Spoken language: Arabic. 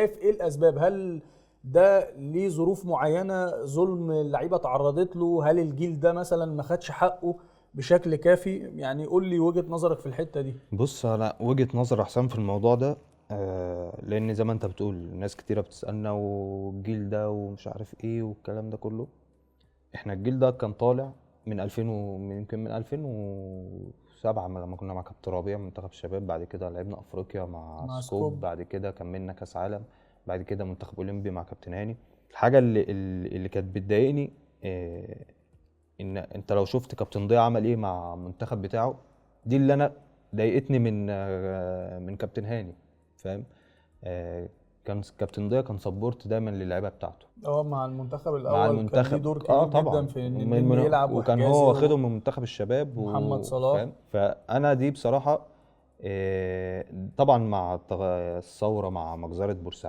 شايف ايه الاسباب؟ هل ده ليه ظروف معينه، ظلم اللعيبه تعرضت له؟ هل الجيل ده مثلا ما خدش حقه بشكل كافي؟ يعني قول لي وجهه نظرك في الحته دي. بص، انا وجهة نظر حسام في الموضوع ده. لان زي ما انت بتقول ناس كتيرة بتسألنا والجيل ده ومش عارف ايه والكلام ده كله. احنا الجيل ده كان طالع من 2000 يمكن من 2007 لما كنا مع كابتن ربيع منتخب الشباب. بعد كده لعبنا افريقيا مع مع سكوب. سكوب. بعد كده كملنا كاس عالم. بعد كده منتخب اولمبي مع كابتن هاني. الحاجة اللي كانت بتضايقني، آه، ان انت لو شفت كابتن ضياء عمل ايه مع المنتخب بتاعه. دي اللي انا ضايقتني من كابتن هاني. فاهم؟ كان كابتن ضياء كان سبورت دايما للعيبه بتاعته اه، مع المنتخب مع الاول كان ليه المنتخب. دور اه كبير جدا طبعا في ان النني يلعب، وكان هو وحجازي واخدهم من منتخب الشباب ومحمد صلاح. فاهم. فانا دي بصراحه، طبعا مع الثوره مع مجزره بورسعيد.